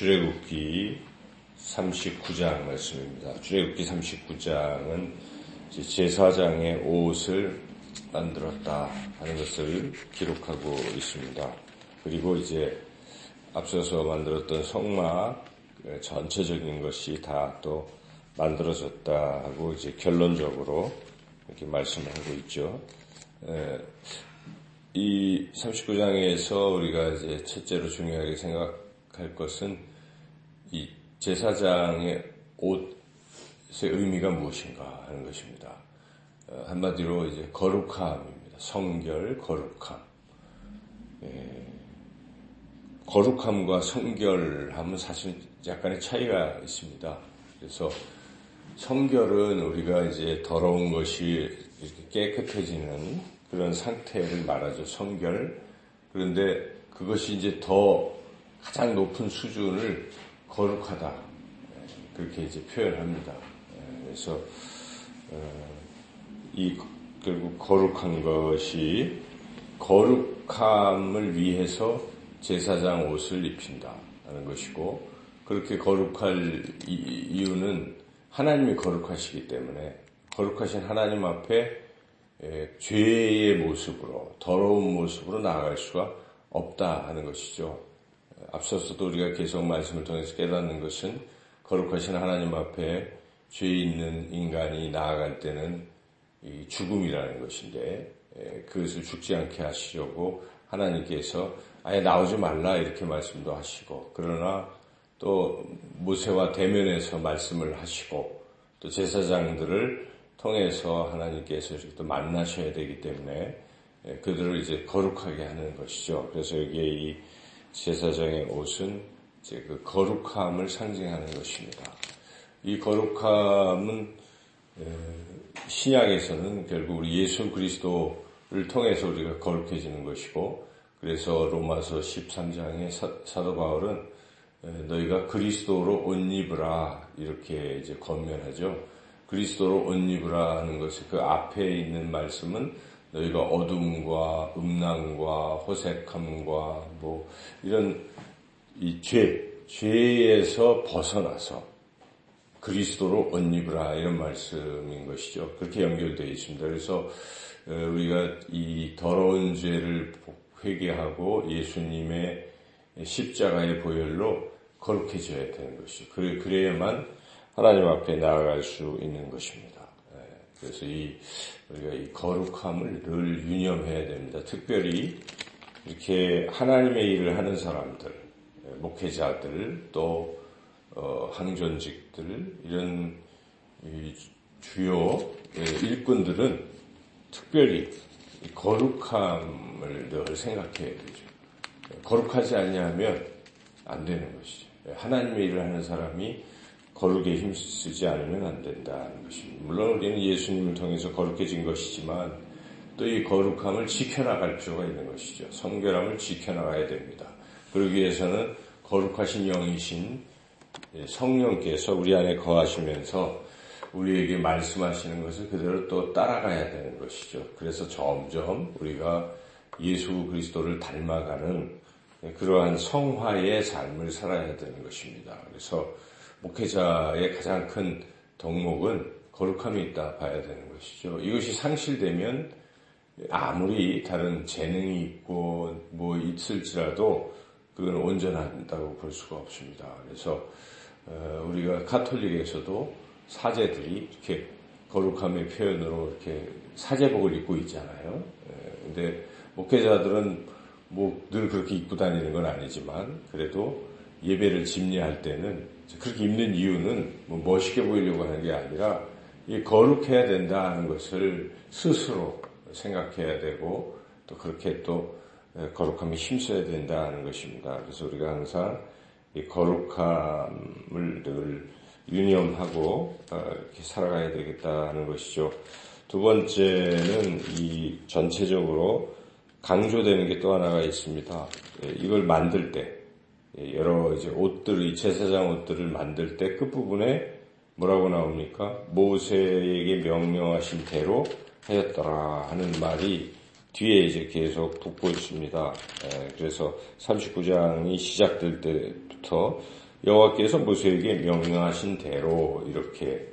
출애굽기 39장 말씀입니다. 출애굽기 39장은 제사장의 옷을 만들었다 하는 것을 기록하고 있습니다. 그리고 이제 앞서서 만들었던 성막 전체적인 것이 다 또 만들어졌다 하고 이제 결론적으로 이렇게 말씀을 하고 있죠. 이 39장에서 우리가 이제 첫째로 중요하게 생각할 것은 이 제사장의 옷의 의미가 무엇인가 하는 것입니다. 한마디로 이제 거룩함입니다. 성결, 거룩함. 거룩함과 성결함은 사실 약간의 차이가 있습니다. 그래서 성결은 우리가 이제 더러운 것이 이렇게 깨끗해지는 그런 상태를 말하죠. 성결. 그런데 그것이 이제 더 가장 높은 수준을 거룩하다. 그렇게 이제 표현합니다. 그래서 결국 거룩한 것이 거룩함을 위해서 제사장 옷을 입힌다는 것이고, 그렇게 거룩할 이유는 하나님이 거룩하시기 때문에 거룩하신 하나님 앞에 죄의 모습으로, 더러운 모습으로 나아갈 수가 없다 하는 것이죠. 앞서서도 우리가 계속 말씀을 통해서 깨닫는 것은 거룩하신 하나님 앞에 죄 있는 인간이 나아갈 때는 이 죽음이라는 것인데, 그것을 죽지 않게 하시려고 하나님께서 아예 나오지 말라 이렇게 말씀도 하시고, 그러나 또 모세와 대면해서 말씀을 하시고, 또 제사장들을 통해서 하나님께서 이렇게 또 만나셔야 되기 때문에 그들을 이제 거룩하게 하는 것이죠. 그래서 여기에 이 제사장의 옷은 이제 그 거룩함을 상징하는 것입니다. 이 거룩함은 신약에서는 결국 우리 예수 그리스도를 통해서 우리가 거룩해지는 것이고, 그래서 로마서 13장에 사도 바울은 너희가 그리스도로 옷 입으라 이렇게 이제 권면하죠. 그리스도로 옷 입으라 하는 것이 그 앞에 있는 말씀은 너희가 어둠과 음란과 호색함과 뭐 이런 이 죄에서 벗어나서 그리스도로 옷 입으라 이런 말씀인 것이죠. 그렇게 연결되어 있습니다. 그래서 우리가 이 더러운 죄를 회개하고 예수님의 십자가의 보혈로 거룩해져야 되는 것이죠. 그래야만 하나님 앞에 나아갈 수 있는 것입니다. 그래서 우리가 이 거룩함을 늘 유념해야 됩니다. 특별히 이렇게 하나님의 일을 하는 사람들, 목회자들, 또 항전직들, 이런 주요 일꾼들은 특별히 거룩함을 늘 생각해야 되죠. 거룩하지 않냐면 안 되는 것이죠. 하나님의 일을 하는 사람이 거룩에 힘쓰지 않으면 안 된다는 것입니다. 물론 우리는 예수님을 통해서 거룩해진 것이지만 또 이 거룩함을 지켜나갈 필요가 있는 것이죠. 성결함을 지켜나가야 됩니다. 그러기 위해서는 거룩하신 영이신 성령께서 우리 안에 거하시면서 우리에게 말씀하시는 것을 그대로 또 따라가야 되는 것이죠. 그래서 점점 우리가 예수 그리스도를 닮아가는 그러한 성화의 삶을 살아야 되는 것입니다. 그래서 목회자의 가장 큰 덕목은 거룩함이 있다 봐야 되는 것이죠. 이것이 상실되면 아무리 다른 재능이 있고 뭐 있을지라도 그건 온전한다고 볼 수가 없습니다. 그래서 우리가 가톨릭에서도 사제들이 이렇게 거룩함의 표현으로 이렇게 사제복을 입고 있잖아요. 근데 목회자들은 뭐 늘 그렇게 입고 다니는 건 아니지만 그래도 예배를 집례할 때는 그렇게 입는 이유는 뭐 멋있게 보이려고 하는 게 아니라 이 거룩해야 된다는 것을 스스로 생각해야 되고 또 그렇게 또 거룩함에 힘써야 된다는 것입니다. 그래서 우리가 항상 이 거룩함을 늘 유념하고 이렇게 살아가야 되겠다는 것이죠. 두 번째는 이 전체적으로 강조되는 게 또 하나가 있습니다. 이걸 만들 때 여러 이제 옷들이 제사장 옷들을 만들 때 끝부분에 뭐라고 나옵니까? 모세에게 명령하신 대로 하였더라 하는 말이 뒤에 이제 계속 붙고 있습니다. 그래서 39장이 시작될 때부터 여호와께서 모세에게 명령하신 대로 이렇게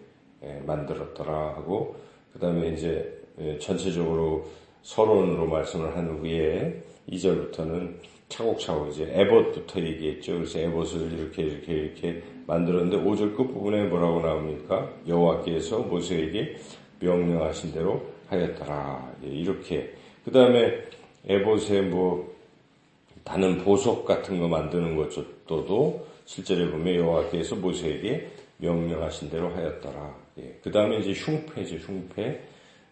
만들었더라 하고, 그 다음에 이제 전체적으로 서론으로 말씀을 한 후에 2절부터는 차곡차곡 이제 에봇부터 얘기했죠. 그래서 에봇을 이렇게 만들었는데 5절 끝부분에 뭐라고 나옵니까? 여호와께서 모세에게 명령하신 대로 하였더라. 이렇게. 그 다음에 에봇에 뭐 다른 보석 같은 거 만드는 것도 실제로 보면 여호와께서 모세에게 명령하신 대로 하였더라. 그 다음에 이제 흉패죠, 흉패.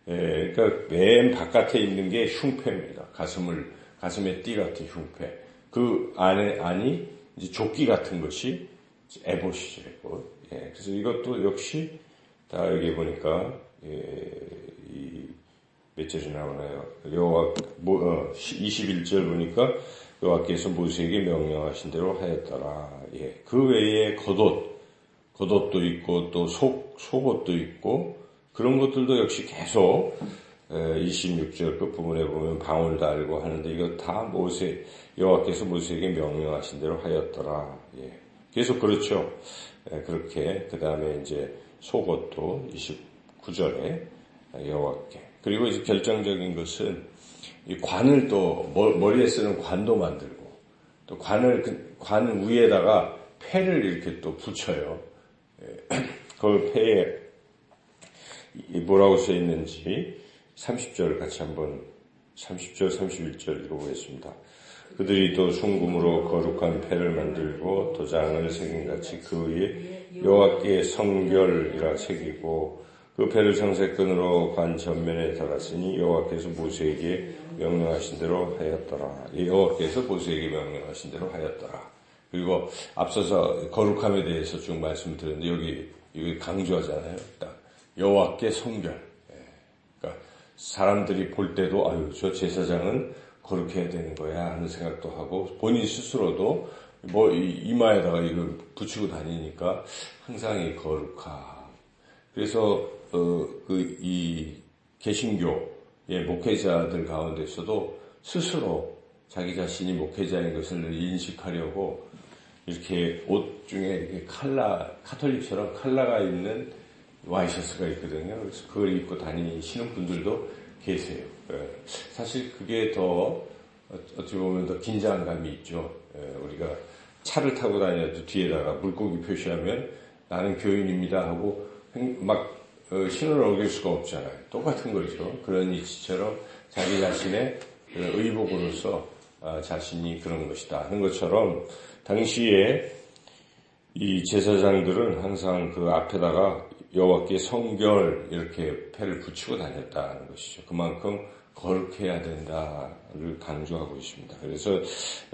그러니까 맨 바깥에 있는 게 흉패입니다. 가슴에 띠 같은 흉패. 그 안이 이제 조끼 같은 것이 에봇이죠, 에봇. 그래서 이것도 역시 다 여기 보니까 몇 절이 나오나요? 21절 보니까 여호와께서 모세에게 명령하신 대로 하였더라. 그 외에 겉옷도 있고 또 속옷도 있고 그런 것들도 역시 계속 26절 끝부분에 보면 방울 달고 하는데 이거 다 여호와께서 모세에게 명령하신 대로 하였더라. 계속 그렇죠. 그렇게 그 다음에 이제 속옷도 29절에 여호와께. 그리고 이제 결정적인 것은 이 관을 또 머리에 쓰는 관도 만들고 또 관 위에다가 패를 이렇게 또 붙여요. 그 패에 뭐라고 써 있는지 30절 같이 한번 30절 31절 읽어보겠습니다. 그들이 또 순금으로 거룩한 패를 만들고 도장을 새긴같이 그 위에 여호와께 성결이라 새기고 그 패를 청색끈으로 관 전면에 달았으니 여호와께서 모세에게 명령하신 대로 하였더라. 여호와께서 모세에게 명령하신 대로 하였더라. 그리고 앞서서 거룩함에 대해서 쭉 말씀드렸는데 여기 강조하잖아요. 딱 여호와께 성결. 그러니까 사람들이 볼 때도 아유 저 제사장은 거룩해야 되는 거야 하는 생각도 하고 본인 스스로도 뭐 이마에다가 이걸 붙이고 다니니까 항상 이 거룩함. 그래서 이 개신교의 목회자들 가운데서도 스스로 자기 자신이 목회자인 것을 인식하려고 이렇게 옷 중에 이렇게 카톨릭처럼 컬러가 있는 와이셔츠가 있거든요. 그래서 그걸 입고 다니시는 분들도 계세요. 사실 그게 더 어떻게 보면 더 긴장감이 있죠. 우리가 차를 타고 다녀도 뒤에다가 물고기 표시하면 나는 교인입니다 하고 막 신호를 어길 수가 없잖아요. 똑같은 거죠. 그런 이치처럼 자기 자신의 의복으로서 자신이 그런 것이다 하는 것처럼 당시에 이 제사장들은 항상 그 앞에다가 여호와께 성결 이렇게 패를 붙이고 다녔다는 것이죠. 그만큼 거룩해야 된다를 강조하고 있습니다. 그래서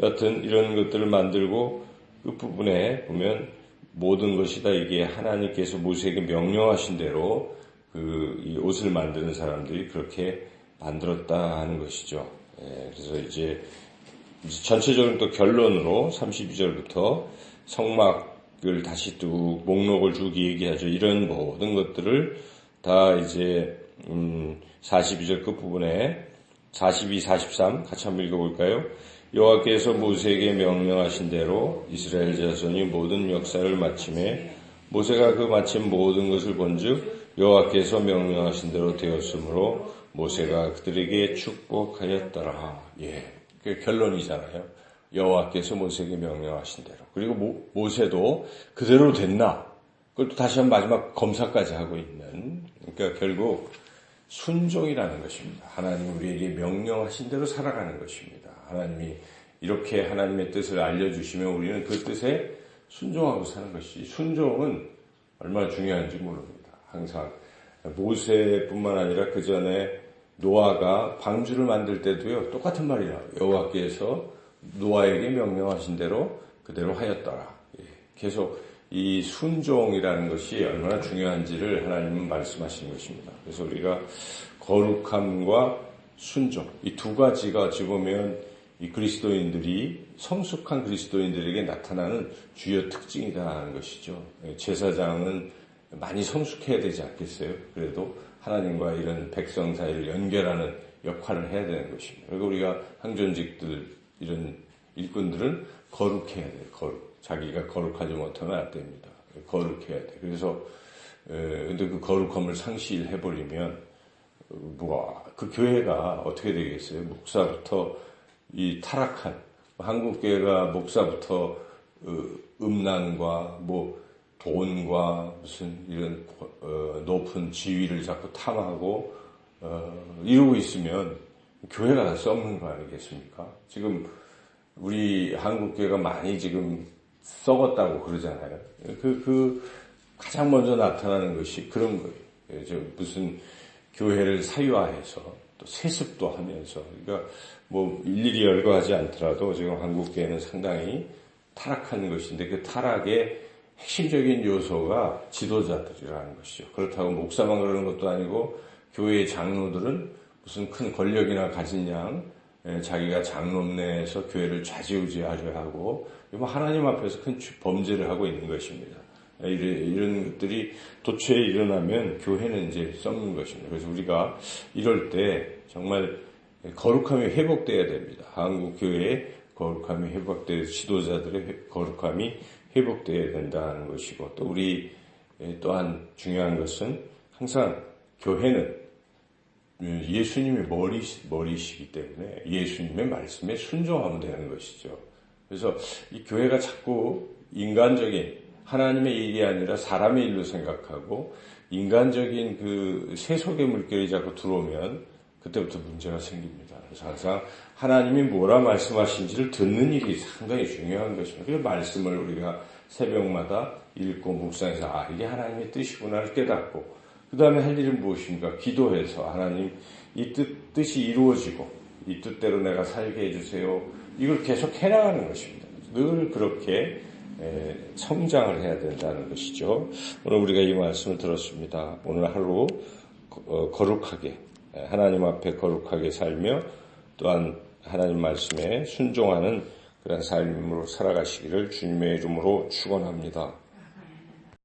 여하튼 이런 것들을 만들고 끝부분에 보면 모든 것이 다 이게 하나님께서 모세에게 명령하신 대로 이 옷을 만드는 사람들이 그렇게 만들었다 하는 것이죠. 그래서 이제 전체적으로 또 결론으로 32절부터 성막을 다시 또 목록을 쭉 얘기하죠. 이런 모든 것들을 다 이제 42절 끝부분에 42, 43 같이 한번 읽어볼까요? 여호와께서 모세에게 명령하신 대로 이스라엘 자손이 모든 역사를 마침에 모세가 그 마친 모든 것을 본즉 여호와께서 명령하신 대로 되었으므로 모세가 그들에게 축복하였더라. 그 결론이잖아요. 여호와께서 모세에게 명령하신 대로. 그리고 모세도 그대로 됐나? 그걸 또 다시 한번 마지막 검사까지 하고 있는. 그러니까 결국 순종이라는 것입니다. 하나님 우리에게 명령하신 대로 살아가는 것입니다. 하나님이 이렇게 하나님의 뜻을 알려주시면 우리는 그 뜻에 순종하고 사는 것이 순종은 얼마나 중요한지 모릅니다. 항상 모세뿐만 아니라 그 전에 노아가 방주를 만들 때도요 똑같은 말이 나와요. 여호와께서 노아에게 명령하신 대로 그대로 하였더라. 계속 이 순종이라는 것이 얼마나 중요한지를 하나님은 말씀하시는 것입니다. 그래서 우리가 거룩함과 순종 이 두 가지가 어찌 보면 이 그리스도인들이 성숙한 그리스도인들에게 나타나는 주요 특징이다 하는 것이죠. 제사장은 많이 성숙해야 되지 않겠어요? 그래도 하나님과 이런 백성 사이를 연결하는 역할을 해야 되는 것입니다. 그리고 우리가 항존직들 이런 일꾼들은 거룩해야 돼요. 자기가 거룩하지 못하면 안 됩니다. 거룩해야 돼. 그래서 근데 그 거룩함을 상실해버리면 그 교회가 어떻게 되겠어요? 목사부터 이 타락한 한국 교회가 목사부터 음란과 돈과 무슨 이런 높은 지위를 자꾸 탐하고 이러고 있으면 교회가 다 썩는 거 아니겠습니까? 지금 우리 한국 교회가 많이 지금 썩었다고 그러잖아요. 가장 먼저 나타나는 것이 그런 거예요. 무슨 교회를 사유화해서 또 세습도 하면서, 그러니까 일일이 열거하지 않더라도 지금 한국 교회는 상당히 타락한 것인데 그 타락의 핵심적인 요소가 지도자들이라는 것이죠. 그렇다고 목사만 그러는 것도 아니고 교회의 장로들은 무슨 큰 권력이나 가진 양 자기가 장로내에서 교회를 좌지우지하려 하고 하나님 앞에서 큰 범죄를 하고 있는 것입니다. 이런 것들이 도처에 일어나면 교회는 이제 썩는 것입니다. 그래서 우리가 이럴 때 정말 거룩함이 회복돼야 됩니다. 한국 교회의 거룩함이 회복돼야, 지도자들의 거룩함이 회복돼야 된다는 것이고, 또 우리 또한 중요한 것은 항상 교회는 예수님의 머리시기 때문에 예수님의 말씀에 순종하면 되는 것이죠. 그래서 이 교회가 자꾸 인간적인 하나님의 일이 아니라 사람의 일로 생각하고 인간적인 그 세속의 물결이 자꾸 들어오면 그때부터 문제가 생깁니다. 그래서 항상 하나님이 뭐라 말씀하신지를 듣는 일이 상당히 중요한 것입니다. 그래서 말씀을 우리가 새벽마다 읽고 묵상해서 이게 하나님의 뜻이구나를 깨닫고, 그 다음에 할 일은 무엇입니까? 기도해서 하나님 이 뜻이 이루어지고 이 뜻대로 내가 살게 해주세요. 이걸 계속 해나가는 것입니다. 늘 그렇게 성장을 해야 된다는 것이죠. 오늘 우리가 이 말씀을 들었습니다. 오늘 하루 거룩하게, 하나님 앞에 거룩하게 살며 또한 하나님 말씀에 순종하는 그런 삶으로 살아가시기를 주님의 이름으로 축원합니다.